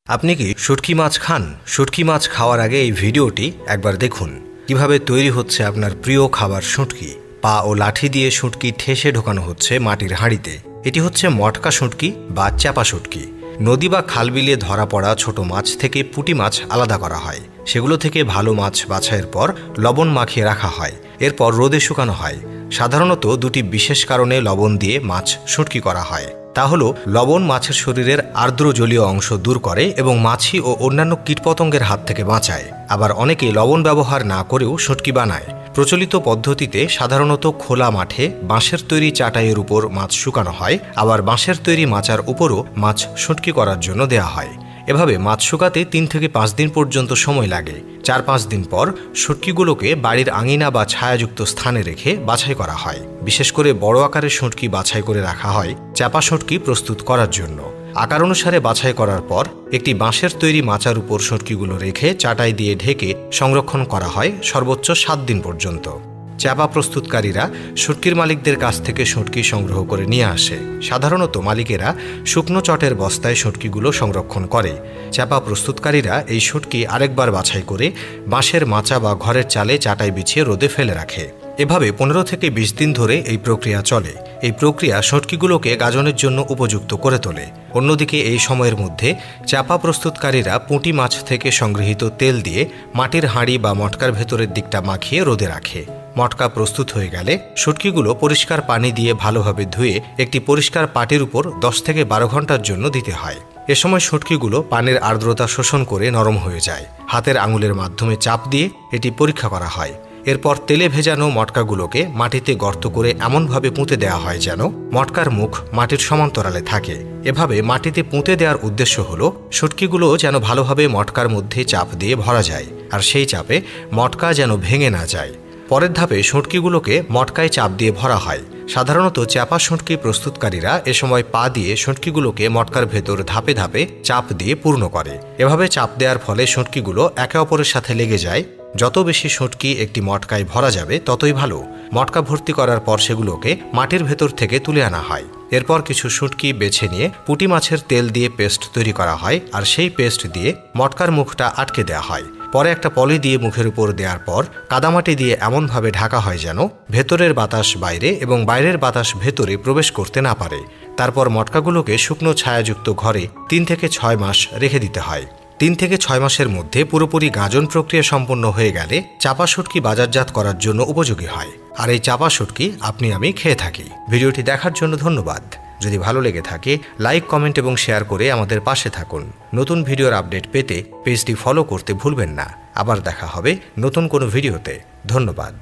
আপনি কি শুটকি মাছ খান? শুটকি মাছ খাওয়ার আগে এই ভিডিওটি একবার দেখুন কিভাবে তৈরি হচ্ছে আপনার প্রিয় খাবার শুটকি। পা ও লাঠি দিয়ে শুটকি ঠেসে ঢোকানো হচ্ছে মাটির হাঁড়িতে। এটি হচ্ছে মটকা শুটকি বা চাপা শুটকি। নদী বা খাল বিলে ধরা পড়া ছোট মাছ থেকে পুঁটি মাছ আলাদা করা হয়। সেগুলো থেকে ভালো মাছ বাছাইয়ের পর লবণ মাখিয়ে রাখা হয়। এরপর রোদে শুকানো হয়। সাধারণত দুটি বিশেষ কারণে লবণ দিয়ে মাছ শুটকি করা হয়। তা হলো লবণ মাছের শরীরের আর্দ্র জলীয় অংশ দূর করে এবং মাছি ও অন্যান্য কীটপতঙ্গের হাত থেকে বাঁচায়। আবার অনেকে লবণ ব্যবহার না করেও শুটকি বানায়। প্রচলিত পদ্ধতিতে সাধারণত খোলা মাঠে বাঁশের তৈরি চাটাইয়ের উপর মাছ শুকানো হয়। আবার বাঁশের তৈরি মাচার উপরও মাছ শুটকি করার জন্য দেয়া হয়। এভাবে মাছ শুকাতে 3 থেকে 5 দিন পর্যন্ত সময় লাগে। 4-5 দিন পর শুটকিগুলোকে বাড়ির আঙিনা বা ছায়াযুক্ত স্থানে রেখে বাছাই করা হয়। বিশেষ করে বড় আকারের শুটকি বাছাই করে রাখা হয় চাপা শুটকি প্রস্তুত করার জন্য। আকার অনুসারে বাছাই করার পর একটি বাঁশের তৈরি মাচার উপর শুটকিগুলো রেখে চাটাই দিয়ে ঢেকে সংরক্ষণ করা হয় সর্বোচ্চ 7 দিন পর্যন্ত। চাপা প্রস্তুতকারীরা শুটকির মালিকদের কাছ থেকে শুটকি সংগ্রহ করে নিয়ে আসে। সাধারণত মালিকেরা শুকনো চটের বস্তায় শুটকিগুলো সংরক্ষণ করে। চাপা প্রস্তুতকারীরা এই শুটকি আরেকবার বাছাই করে বাঁশের মাচা বা ঘরের চালে চাটাই বিছিয়ে রোদে ফেলে রাখে। এভাবে 15 থেকে 20 দিন ধরে এই প্রক্রিয়া চলে। এই প্রক্রিয়া শুটকিগুলোকে গাজনের জন্য উপযুক্ত করে তোলে। অন্যদিকে এই সময়ের মধ্যে চাপা প্রস্তুতকারীরা পুঁটি মাছ থেকে সংগৃহীত তেল দিয়ে মাটির হাঁড়ি বা মটকার ভেতরের দিকটা মাখিয়ে রোদে রাখে। মটকা প্রস্তুত হয়ে গেলে শুটকিগুলো পরিষ্কার পানি দিয়ে ভালোভাবে ধুয়ে একটি পরিষ্কার পাটির উপর 10 থেকে 12 ঘন্টার জন্য দিতে হয়। এ সময় শুটকিগুলো পানির আর্দ্রতা শোষণ করে নরম হয়ে যায়। হাতের আঙুলের মাধ্যমে চাপ দিয়ে এটি পরীক্ষা করা হয়। এরপর তেলে ভেজানো মটকাগুলোকে মাটিতে গর্ত করে এমনভাবে পুঁতে দেওয়া হয় যেন মটকার মুখ মাটির সমান্তরালে থাকে। এভাবে মাটিতে পুঁতে দেওয়ার উদ্দেশ্য হলো শুটকিগুলো যেন ভালোভাবে মটকার মধ্যে চাপ দিয়ে ভরা যায়, আর সেই চাপে মটকা যেন ভেঙে না যায়। পরের ধাপে শুটকিগুলোকে মটকায় চাপ দিয়ে ভরা হয়। সাধারণত চাপা শুটকি প্রস্তুতকারীরা এ সময় পা দিয়ে শুটকিগুলোকে মটকার ভেতর ধাপে ধাপে চাপ দিয়ে পূর্ণ করে। এভাবে চাপ দেওয়ার ফলে শুটকিগুলো একে অপরের সাথে লেগে যায়। যত বেশি শুটকি একটি মটকায় ভরা যাবে ততই ভালো। মটকা ভর্তি করার পর সেগুলোকে মাটির ভেতর থেকে তুলে আনা হয়। এরপর কিছু শুটকি বেছে নিয়ে পুঁটি মাছের তেল দিয়ে পেস্ট তৈরি করা হয়, আর সেই পেস্ট দিয়ে মটকার মুখটা আটকে দেওয়া হয়। পরে একটা পলি দিয়ে মুখের উপর দেওয়ার পর কাদামাটি দিয়ে এমনভাবে ঢাকা হয় যেন ভেতরের বাতাস বাইরে এবং বাইরের বাতাস ভেতরে প্রবেশ করতে না পারে। তারপর মটকাগুলোকে শুকনো ছায়াযুক্ত ঘরে 3 থেকে 6 মাস রেখে দিতে হয়। 3 থেকে 6 মাসের মধ্যে পুরোপুরি গাজন প্রক্রিয়া সম্পন্ন হয়ে গেলে চাপা শুটকি বাজারজাত করার জন্য উপযোগী হয়। আর এই চাপা শুটকি আপনি আমি খেয়ে থাকি। ভিডিওটি দেখার জন্য ধন্যবাদ। যদি ভালো লেগে থাকে লাইক, কমেন্ট এবং শেয়ার করে আমাদের পাশে থাকুন। নতুন ভিডিওর আপডেট পেতে পেজটি ফলো করতে ভুলবেন না। আবার দেখা হবে নতুন কোনো ভিডিওতে। ধন্যবাদ।